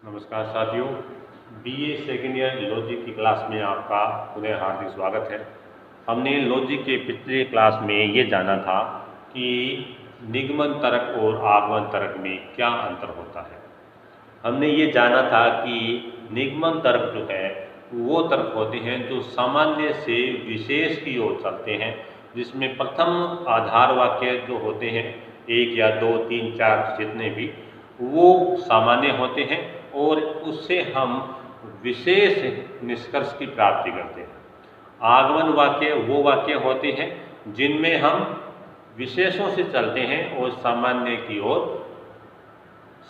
नमस्कार साथियों, BA second year logic की क्लास में आपका पुनः हार्दिक स्वागत है। हमने लॉजिक के पिछले क्लास में ये जाना था कि निगमन तर्क और आगमन तर्क में क्या अंतर होता है। हमने ये जाना था कि निगमन तर्क जो है वो तर्क होते हैं जो सामान्य से विशेष की ओर चलते हैं, जिसमें प्रथम आधार वाक्य जो होते हैं 1 या 2, 3, 4 जितने भी वो सामान्य होते हैं और उससे हम विशेष निष्कर्ष की प्राप्ति करते हैं। आगमन वाक्य वो वाक्य होते हैं जिनमें हम विशेषों से चलते हैं और सामान्य की ओर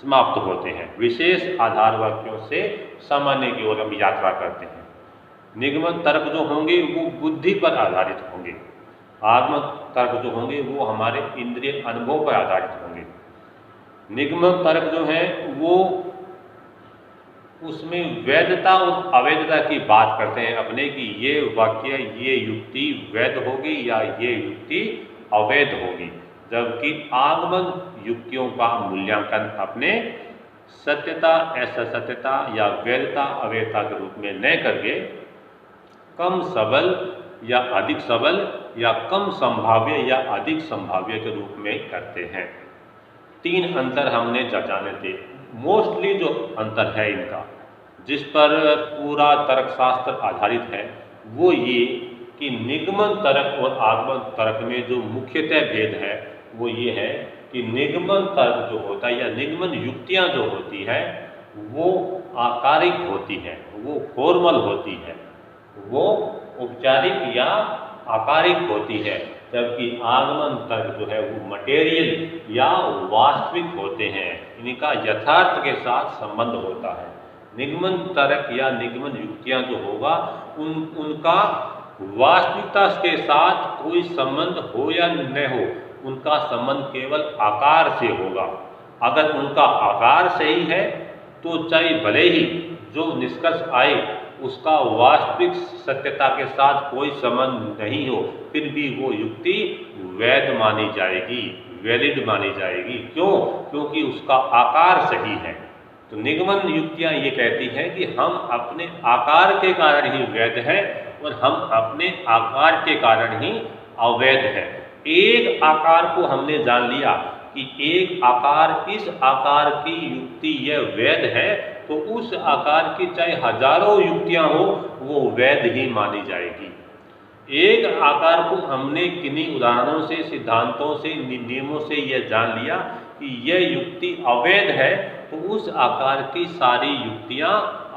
समाप्त होते हैं। विशेष आधार वाक्यों से सामान्य की ओर हम यात्रा करते हैं। निगमन तर्क जो होंगे वो बुद्धि पर आधारित होंगे, आगमन तर्क जो होंगे वो हमारे इंद्रिय अनुभव पर आधारित होंगे। निगमन तर्क जो है वो उसमें वैधता और अवैधता की बात करते हैं अपने कि ये वाक्य ये युक्ति वैध होगी या ये युक्ति अवैध होगी, जबकि आगमन युक्तियों का मूल्यांकन अपने सत्यता असत्यता या वैधता अवैधता के रूप में न करके कम सबल या अधिक सबल या कम संभाव्य या अधिक संभाव्य के रूप में करते हैं। 3 अंतर हमने जाने थे। मोस्टली जो अंतर है इनका, जिस पर पूरा तर्कशास्त्र आधारित है, वो ये कि निगमन तर्क और आगमन तर्क में जो मुख्यतः भेद है वो ये है कि निगमन तर्क जो होता है या निगमन युक्तियां जो होती है वो आकारिक होती है, वो फॉर्मल होती है, वो औपचारिक या आकारिक होती है, जबकि आगमन तर्क जो है वो मटेरियल या वास्तविक होते हैं। इनका यथार्थ के साथ संबंध होता है। निगमन तर्क या निगमन युक्तियां जो होगा उनका वास्तविकता के साथ कोई संबंध हो या न हो, उनका संबंध केवल आकार से होगा। अगर उनका आकार सही है तो चाहे भले ही जो निष्कर्ष आए उसका वास्तविक सत्यता के साथ कोई संबंध नहीं हो, फिर भी वो युक्ति वैध मानी जाएगी, वैलिड मानी जाएगी। क्यों? क्योंकि उसका आकार सही है। तो निगमन युक्तियां ये कहती हैं कि हम अपने आकार के कारण ही वैध है और हम अपने आकार के कारण ही अवैध है। एक आकार को हमने जान लिया कि एक आकार, इस आकार की युक्ति यह वैध है, तो उस आकार की चाहे हजारों युक्तियां हो वो वैध ही मानी जाएगी। एक आकार को हमने किन्हीं उदाहरणों से, सिद्धांतों से, नियमों से यह जान लिया कि यह युक्ति अवैध है, तो उस आकार की सारी युक्तियां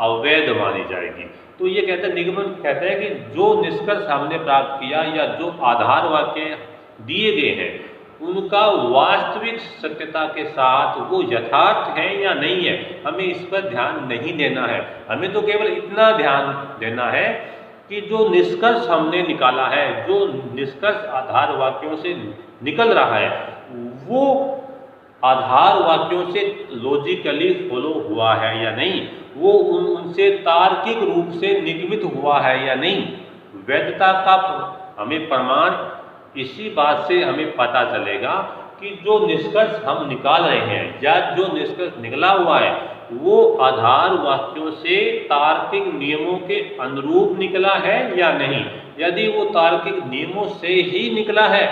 अवैध मानी जाएगी। तो ये कहते हैं, निगमन कहते हैं कि जो निष्कर्ष हमने प्राप्त किया या जो आधार वाक्य दिए गए हैं उनका वास्तविक सत्यता के साथ वो यथार्थ है या नहीं है, हमें इस पर ध्यान नहीं देना है। हमें तो केवल इतना ध्यान देना है कि जो निष्कर्ष हमने निकाला है, जो निष्कर्ष आधार वाक्यों से निकल रहा है, वो आधार वाक्यों से लॉजिकली फॉलो हुआ है या नहीं, वो उनसे तार्किक रूप से निगमित हुआ है या नहीं। वैधता का हमें प्रमाण इसी बात से हमें पता चलेगा कि जो निष्कर्ष हम निकाल रहे हैं या जो निष्कर्ष निकला हुआ है वो आधार वाक्यों से तार्किक नियमों के अनुरूप निकला है या नहीं। यदि वो तार्किक नियमों से ही निकला है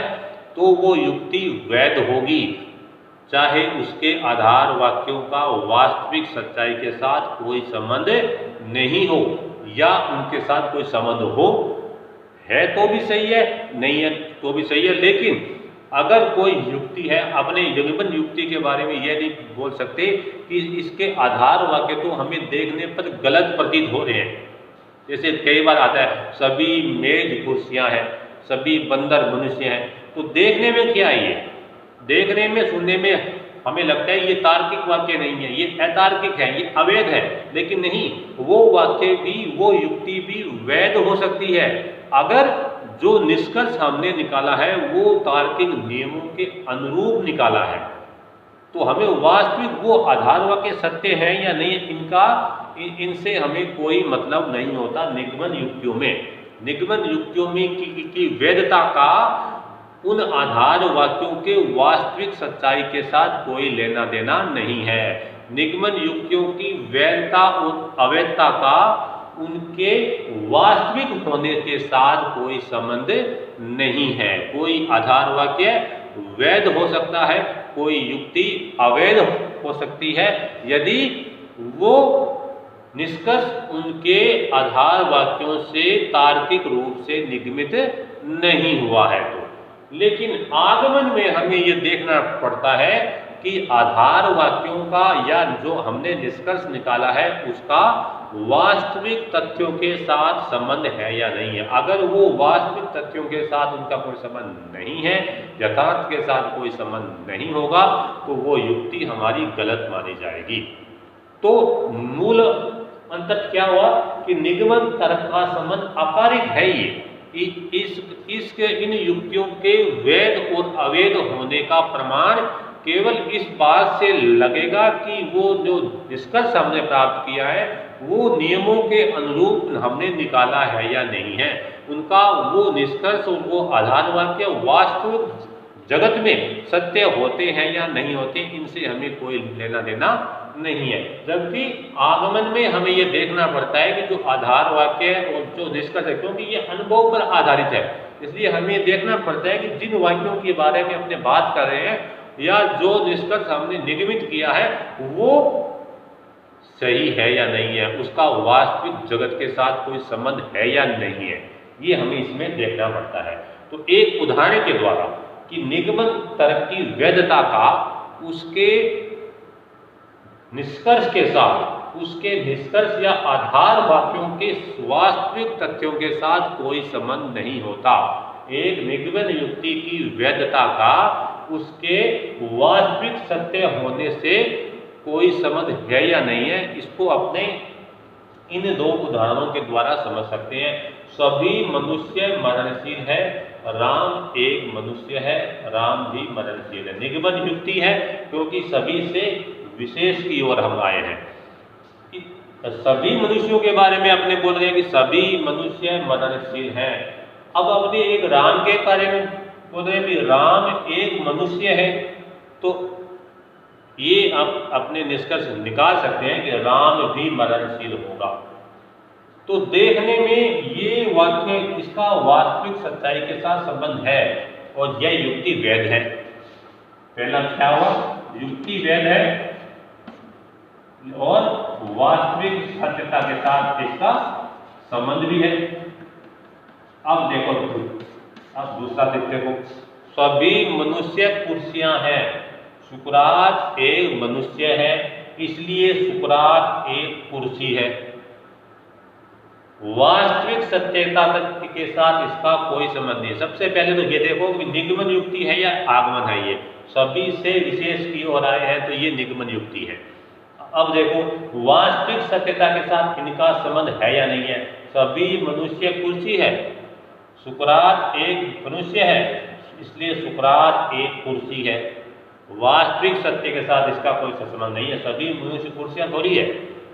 तो वो युक्ति वैध होगी, चाहे उसके आधार वाक्यों का वास्तविक सच्चाई के साथ कोई संबंध नहीं हो या उनके साथ कोई संबंध हो। है तो भी सही है, नहीं है तो भी सही है। लेकिन अगर कोई युक्ति है, अपने निगमन युक्ति के बारे में यह नहीं बोल सकते कि इसके आधार वाक्य तो हमें देखने पर गलत प्रतीत हो रहे हैं। जैसे कई बार आता है सभी मेज कुर्सियां हैं, सभी बंदर मनुष्य हैं, तो देखने में क्या है, ये देखने में सुनने में हमें लगता है ये तार्किक वाक्य नहीं है, ये अतार्किक है, ये अवैध है। लेकिन नहीं, वो वाक्य भी, वो युक्ति भी वैध हो सकती है अगर जो निष्कर्ष हमने निकाला है वो तार्किक नियमों के अनुरूप निकाला है। तो हमें वास्तविक वो आधार वाक्य सत्य है या नहीं, इनसे हमें कोई मतलब नहीं होता। निगमन युक्तियों में की वैधता का उन आधार वाक्यों के वास्तविक सच्चाई के साथ कोई लेना देना नहीं है। निगमन युक्तियों की वैधता और अवैधता का उनके वास्तविक होने के साथ कोई संबंध नहीं है। कोई आधार वाक्य वैध हो सकता है, कोई युक्ति अवैध हो सकती है यदि वो निष्कर्ष उनके आधार वाक्यों से तार्किक रूप से निगमित नहीं हुआ है तो। लेकिन आगमन में हमें ये देखना पड़ता है कि आधार वाक्यों का या जो हमने निष्कर्ष निकाला है उसका वास्तविक तथ्यों के साथ संबंध है या नहीं है। अगर वो वास्तविक तथ्यों के साथ उनका कोई संबंध नहीं है, यथार्थ के साथ कोई संबंध नहीं होगा, तो वो युक्ति हमारी गलत मानी जाएगी। तो मूल अंतर क्या हुआ कि निगमन तर्क का संबंध अपारिक है। इन युक्तियों के वैध और अवैध होने का प्रमाण केवल इस बात से लगेगा कि वो जो निष्कर्ष हमने प्राप्त किया है वो नियमों के अनुरूप हमने निकाला है या नहीं है। उनका वो निष्कर्ष और वो आधार वाक्य वास्तविक जगत में सत्य होते हैं या नहीं होते, इनसे हमें कोई लेना देना नहीं है। जबकि आगमन में हमें ये देखना पड़ता है कि जो आधार वाक्य और जो निष्कर्ष है, क्योंकि ये अनुभव पर आधारित है, इसलिए हमें देखना पड़ता है कि जिन वाक्यों के बारे में अपने बात कर रहे हैं या जो निष्कर्ष हमने निगमित किया है वो सही है या नहीं है, उसका वास्तविक जगत के साथ कोई संबंध है या नहीं है, ये हमें इसमें देखना पड़ता है। तो एक उदाहरण के द्वारा कि निगमन तर्क की वैधता का उसके निष्कर्ष के साथ, उसके निष्कर्ष या आधार वाक्यों के वास्तविक तथ्यों के साथ कोई संबंध नहीं होता। एक निगमन युक्ति की वैधता का उसके वास्तविक सत्य होने से कोई संबंध है या नहीं है, इसको अपने इन दो उदाहरणों के द्वारा समझ सकते हैं। सभी मनुष्य मरणशील है, राम एक मनुष्य है, राम भी मरणशील है। निगमन युक्ति है क्योंकि सभी से विशेष की ओर हम आए हैं। सभी मनुष्यों के बारे में अपने बोल रहे हैं कि सभी मनुष्य मरणशील हैं। अब अपने एक राम के बारे में बोल रहे हैं कि राम एक मनुष्य है, तो ये आप अपने निष्कर्ष निकाल सकते हैं कि राम भी मरणशील होगा। तो देखने में ये वाक्य इसका वास्तविक सच्चाई के साथ संबंध है और यह युक्ति वैध है। पहला क्या हुआ, युक्ति वैध है और वास्तविक सत्यता के साथ इसका संबंध भी है। अब देखो, अब दूसरा देखो, सभी मनुष्य कुर्सियां हैं, सुकरात एक मनुष्य है इसलिए सुकरात एक कुर्सी है। वास्तविक सत्यता तथ्य के साथ इसका कोई संबंध नहीं। सबसे पहले तो ये देखो कि निगमन युक्ति है या आगमन है। ये सभी से विशेष की ओर आए हैं तो ये निगमन युक्ति है। अब देखो वास्तविक सत्यता के साथ इनका संबंध है या नहीं है। सभी मनुष्य कुर्सी है, सुकरात एक मनुष्य है इसलिए सुकरात एक कुर्सी है। वास्तविक सत्य के साथ इसका कोई संबंध नहीं है। सभी मनुष्य कुर्सियां थोड़ी है,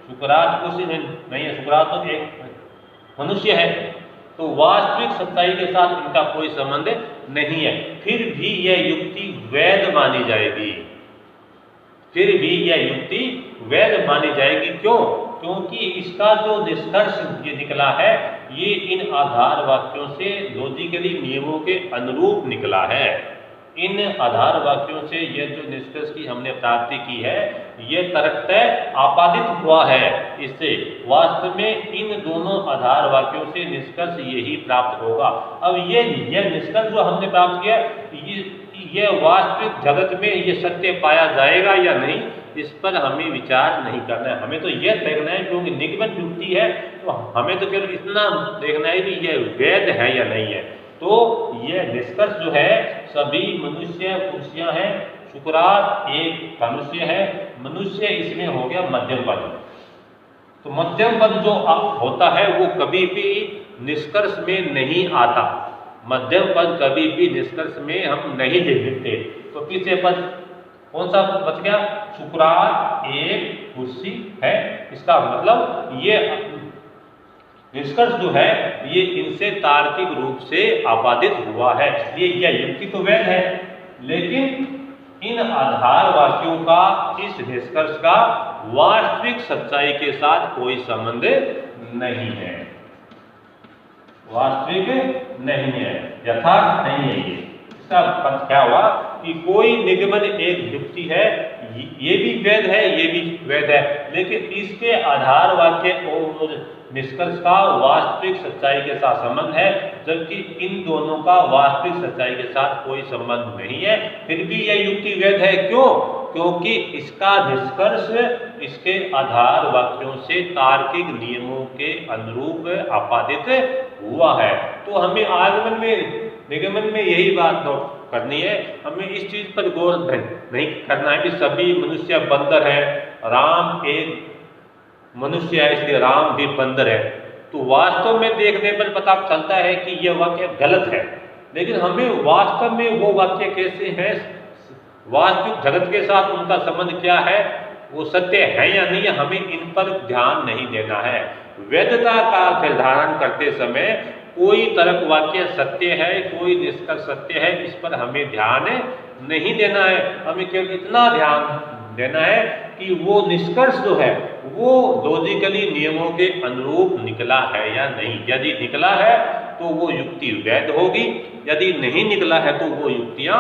सुकरात कुर्सी नहीं है, सुकरात तो एक मनुष्य है। तो वास्तविक सच्चाई के साथ इनका कोई संबंध नहीं है। फिर भी यह युक्ति वैध मानी जाएगी, फिर भी यह युक्ति वैध मानी जाएगी। क्यों? क्योंकि इसका जो निष्कर्ष ये निकला है ये इन आधार वाक्यों से लॉजिकली नियमों के अनुरूप निकला है। इन आधार वाक्यों से यह जो निष्कर्ष की हमने प्राप्ति की है ये तर्कतः आपादित हुआ है। इससे वास्तव में इन दोनों आधार वाक्यों से निष्कर्ष यही प्राप्त होगा। अब ये निष्कर्ष जो हमने प्राप्त किया ये वास्तविक जगत में ये सत्य पाया जाएगा या नहीं, इस पर हमें विचार नहीं करना है। हमें तो यह देखना है क्योंकि निगमन युक्ति है तो हमें तो केवल इतना देखना है कि यह वैध है या नहीं है। तो यह निष्कर्ष जो है सभी मनुष्य कुर्सियां हैं, सुकरात एक मनुष्य है। मनुष्य इसमें हो गया मध्यम पद। तो मध्यम पद जो होता है वो कभी भी निष्कर्ष में नहीं आता। मध्यम पद कभी भी निष्कर्ष में हम नहीं देखते। तो पीछे पद कौन सा बच गया? सुकरात एक कुर्सी है। इसका मतलब ये निष्कर्ष जो है ये इनसे तार्किक रूप से आपादित हुआ है, इसलिए यह युक्ति तो वैध है। लेकिन इन आधार वाक्यों का, इस निष्कर्ष का वास्तविक सच्चाई के साथ कोई संबंध नहीं है, वास्तविक नहीं है, यथार्थ नहीं है। इसका अर्थ क्या हुआ कि कोई निगमन एक युक्ति है, ये भी वैध है, ये भी वैध है, लेकिन इसके आधार वाक्य और निष्कर्ष का वास्तविक सच्चाई के साथ संबंध है, जबकि इन दोनों का वास्तविक सच्चाई के साथ कोई संबंध नहीं है, फिर भी यह युक्ति वैध है। क्यों? क्योंकि इसका निष्कर्ष इसके आधार वाक्यों से तार्किक नियमों के अनुरूप आपादित हुआ है। तो हमें आगमन में, निगमन में यही बात नोट करनी है, हमें इस चीज पर गौर नहीं करना है कि सभी मनुष्य बंदर हैं, राम एक मनुष्य है इसलिए राम भी बंदर है। तो वास्तव में देखने पर पता चलता है कि यह वाक्य गलत है, लेकिन हमें वास्तव में वो वाक्य कैसे हैं, वास्तविक जगत के साथ उनका संबंध क्या है, वो सत्य है या नहीं, हमें इन पर ध्यान नहीं देना है। वैधता का निर्धारण करते समय कोई तर्क वाक्य सत्य है, कोई निष्कर्ष सत्य है, इस पर हमें ध्यान नहीं देना है। हमें केवल इतना ध्यान देना है कि वो निष्कर्ष जो है वो लॉजिकली नियमों के अनुरूप निकला है या नहीं। यदि निकला है तो वो युक्ति वैध होगी, यदि नहीं निकला है तो वो युक्तियां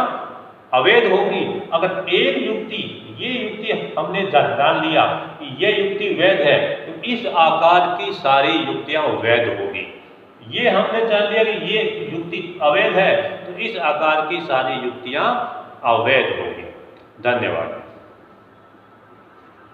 अवैध होगी। अगर एक युक्ति, ये युक्ति हमने जान लिया कि ये युक्ति वैध है, तो इस आकार की सारी युक्तियां वैध होगी। ये हमने जान लिया कि ये युक्ति अवैध है, तो इस आकार की सारी युक्तियां अवैध होगी। धन्यवाद।